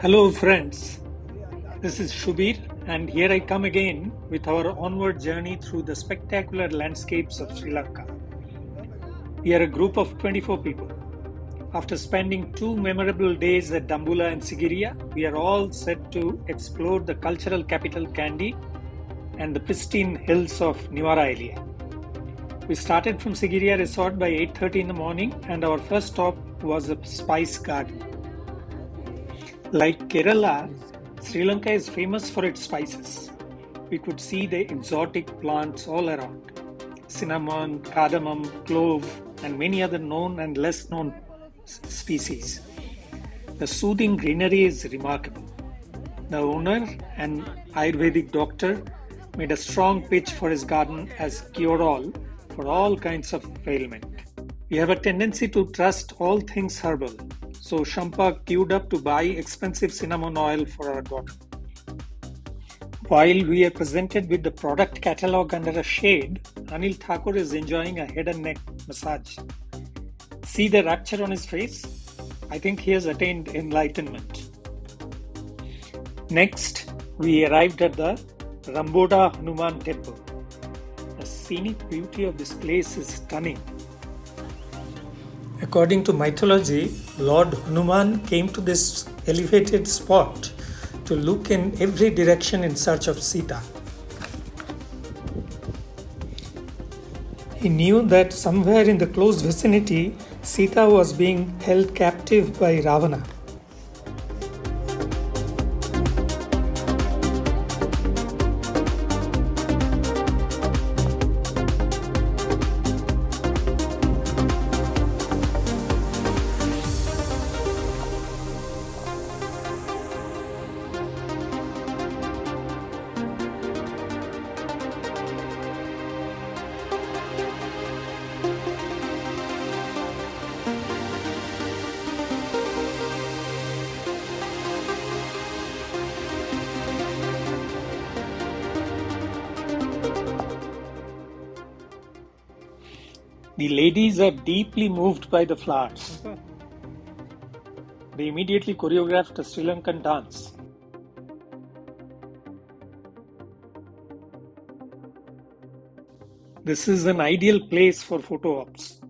Hello friends, this is Shubir and here I come again with our onward journey through the spectacular landscapes of Sri Lanka. We are a group of 24 people. After spending 2 memorable days at Dambulla and Sigiriya, we are all set to explore the cultural capital Kandy and the pristine hills of Nuwara Eliya. We started from Sigiriya resort by 8:30 in the morning and our first stop was a spice garden. Like Kerala, Sri Lanka is famous for its spices. We could see the exotic plants all around. Cinnamon, cardamom, clove and many other known and less known species. The soothing greenery is remarkable. The owner, an Ayurvedic doctor, made a strong pitch for his garden as cure-all for all kinds of ailment. We have a tendency to trust all things herbal, so Shampa queued up to buy expensive cinnamon oil for our daughter. While we are presented with the product catalogue under a shade, Anil Thakur is enjoying a head and neck massage. See the rapture on his face? I think he has attained enlightenment. Next, we arrived at the Ramboda Hanuman Temple. The scenic beauty of this place is stunning. According to mythology, Lord Hanuman came to this elevated spot to look in every direction in search of Sita. He knew that somewhere in the close vicinity, Sita was being held captive by Ravana. The ladies are deeply moved by the flowers. They immediately choreographed a Sri Lankan dance. This is an ideal place for photo ops.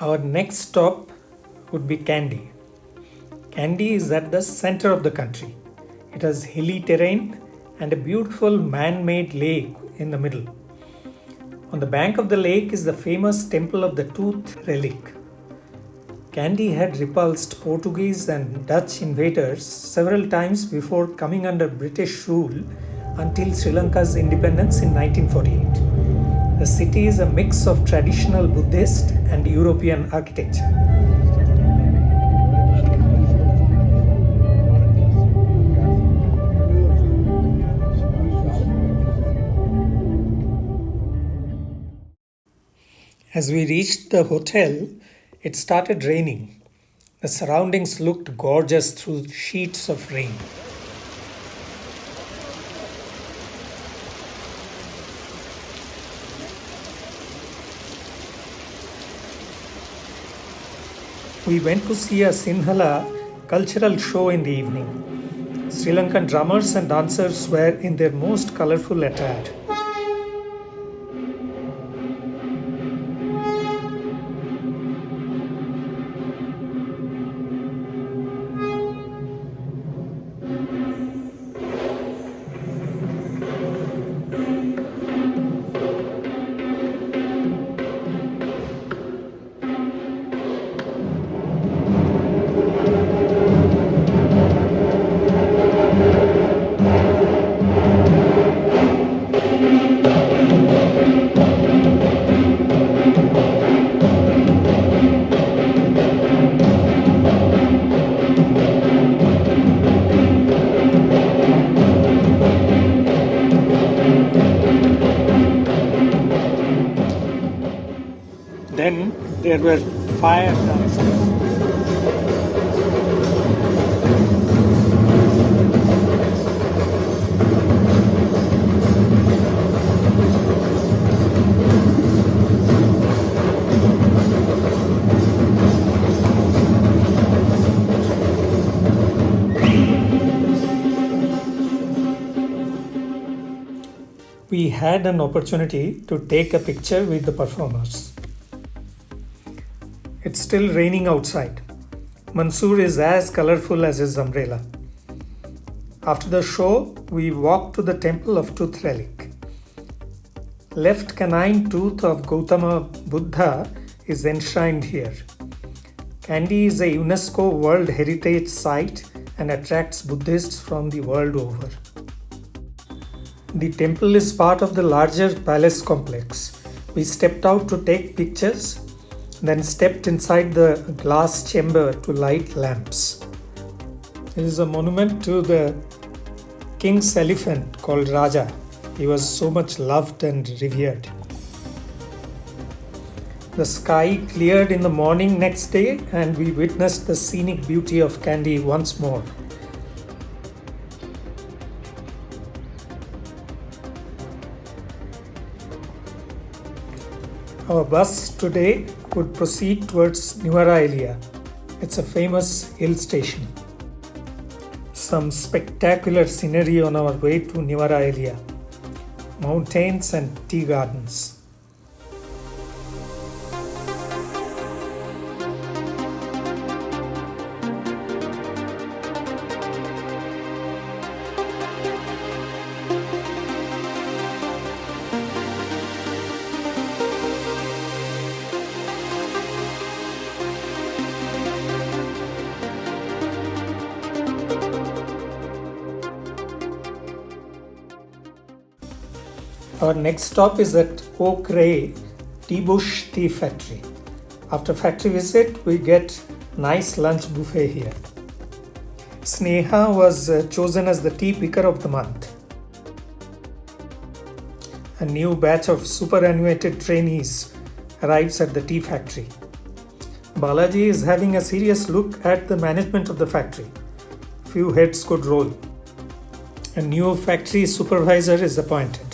Our next stop would be Kandy. Kandy is at the center of the country. It has hilly terrain and a beautiful man-made lake in the middle. On the bank of the lake is the famous Temple of the Tooth Relic. Kandy had repulsed Portuguese and Dutch invaders several times before coming under British rule until Sri Lanka's independence in 1948. The city is a mix of traditional Buddhist and European architecture. As we reached the hotel, it started raining. The surroundings looked gorgeous through sheets of rain. We went to see a Sinhala cultural show in the evening. Sri Lankan drummers and dancers were in their most colorful attire. Then there were fire dances. we had an opportunity to take a picture with the performers. It's still raining outside. Mansoor is as colorful as his umbrella. After the show, we walked to the Temple of Tooth Relic. Left canine tooth of Gautama Buddha is enshrined here. Kandy is a UNESCO World Heritage Site and attracts Buddhists from the world over. The temple is part of the larger palace complex. We stepped out to take pictures, then stepped inside the glass chamber to light lamps. It is a monument to the king's elephant called Raja. He was so much loved and revered. The sky cleared in the morning next day and we witnessed the scenic beauty of Kandy once more. Our bus today would proceed towards Nuwara Eliya. It's a famous hill station. Some spectacular scenery on our way to Nuwara Eliya. Mountains and tea gardens. Our next stop is at Oak Ray Tea Bush Tea Factory. After factory visit, we get nice lunch buffet here. Sneha was chosen as the tea picker of the month. A new batch of superannuated trainees arrives at the tea factory. Balaji is having a serious look at the management of the factory. Few heads could roll. A new factory supervisor is appointed.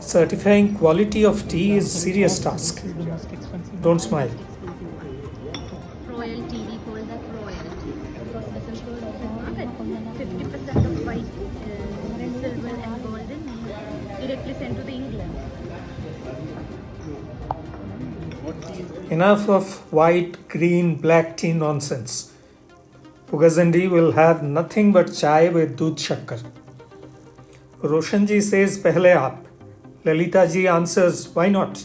Certifying quality of tea is a serious task. Don't smile. Royal tea, we call that royalty. Because this is 50% of white, silver and golden directly sent to the England. Enough of white, green, black tea nonsense. Pugazandi will have nothing but chai with doodh shakkar. Roshanji says pehle aap. Lalita ji answers, why not?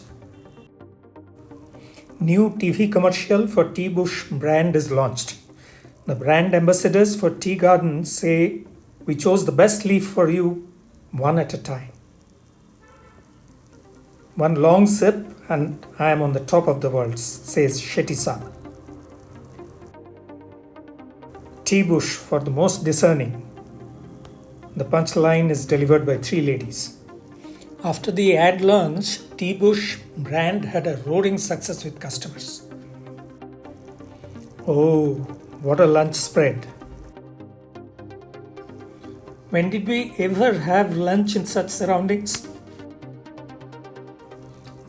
New TV commercial for Tea Bush brand is launched. The brand ambassadors for Tea Garden say, we chose the best leaf for you, one at a time. One long sip and I am on the top of the world, says Shetty Saab. Tea Bush for the most discerning. The punchline is delivered by three ladies. After the ad launch, Tea Bush brand had a roaring success with customers. Oh, what a lunch spread. When did we ever have lunch in such surroundings?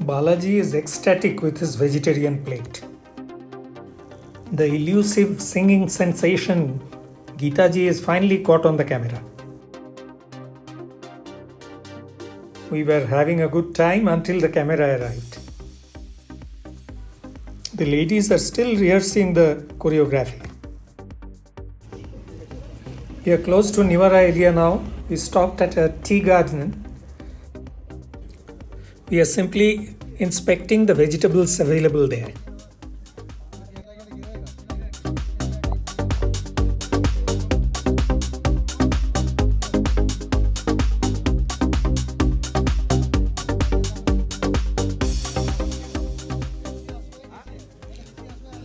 Balaji is ecstatic with his vegetarian plate. The elusive singing sensation Geetaji is finally caught on the camera. We were having a good time until the camera arrived. The ladies are still rehearsing the choreography. We are close to Nuwara Eliya now. We stopped at a tea garden. We are simply inspecting the vegetables available there.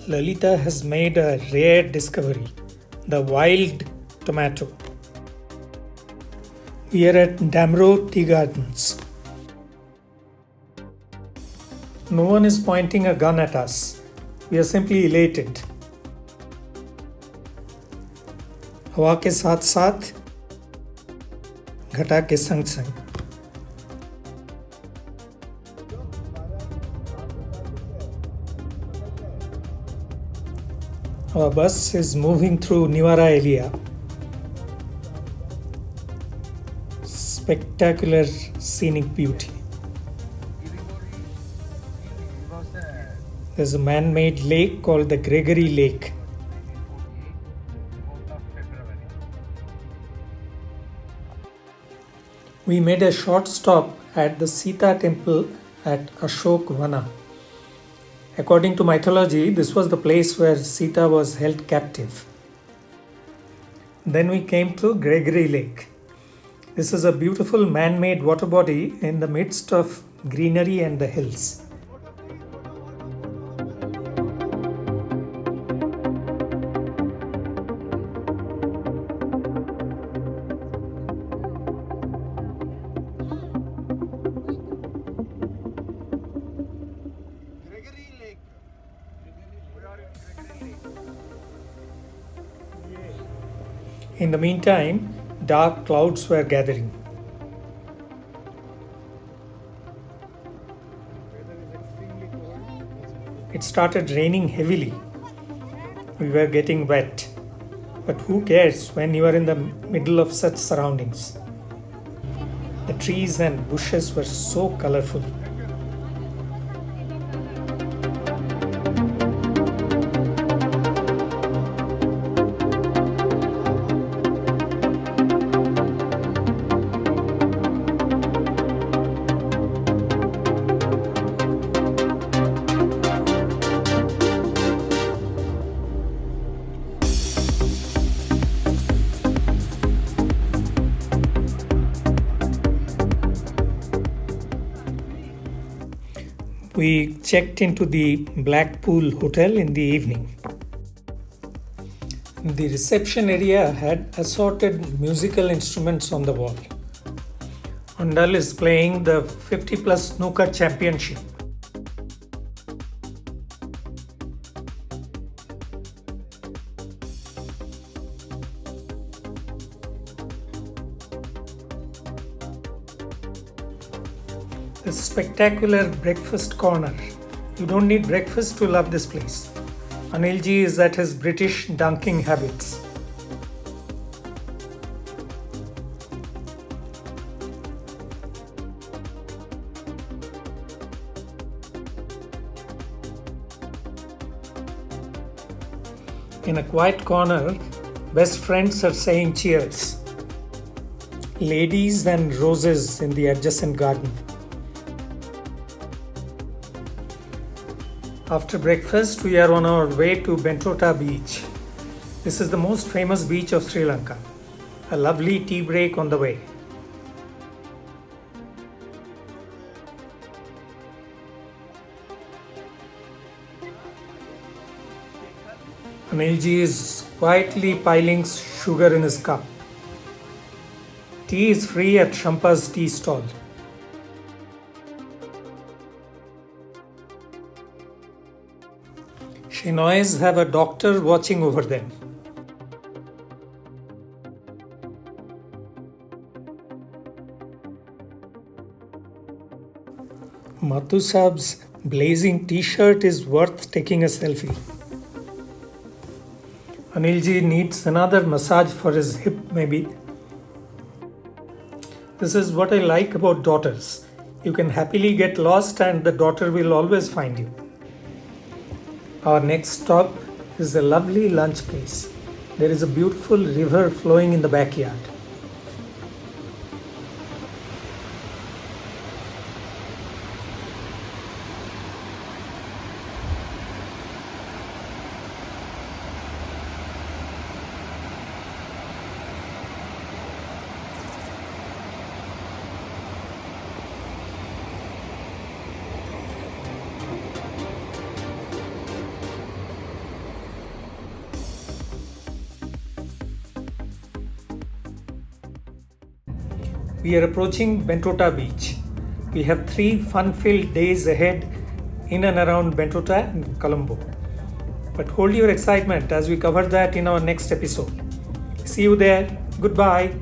Lalita has made a rare discovery, the wild tomato. We are at Dambulla Tea Gardens. No one is pointing a gun at us. We are simply elated. हवा के साथ साथ घटा के संग संग. Our bus is moving through Nuwara Eliya. spectacular scenic beauty. There's a man-made lake called the Gregory Lake. We made a short stop at the Sita Temple at Ashok Vana. According to mythology, this was the place where Sita was held captive. Then we came to Gregory Lake. This is a beautiful man-made water body in the midst of greenery and the hills. In the meantime, dark clouds were gathering. It started raining heavily. We were getting wet. But who cares when you are in the middle of such surroundings? The trees and bushes were so colorful. We checked into the Blackpool Hotel in the evening. The reception area had assorted musical instruments on the wall. Andal is playing the 50 plus snooker championship. The spectacular breakfast corner. You don't need breakfast to love this place. Anilji is at his British dunking habits. In a quiet corner, best friends are saying cheers. Ladies and roses in the adjacent garden. After breakfast, we are on our way to Bentota Beach. This is the most famous beach of Sri Lanka. A lovely tea break on the way. Anilji is quietly piling sugar in his cup. Tea is free at Shampa's tea stall. Shinois have a doctor watching over them. Mathu Saab's blazing t-shirt is worth taking a selfie. Anilji needs another massage for his hip maybe. This is what I like about daughters. You can happily get lost and the daughter will always find you. Our next stop is a lovely lunch place. There is a beautiful river flowing in the backyard. We are approaching Bentota Beach. We have 3 fun-filled days ahead in and around Bentota and Colombo. But hold your excitement as we cover that in our next episode. See you there. Goodbye.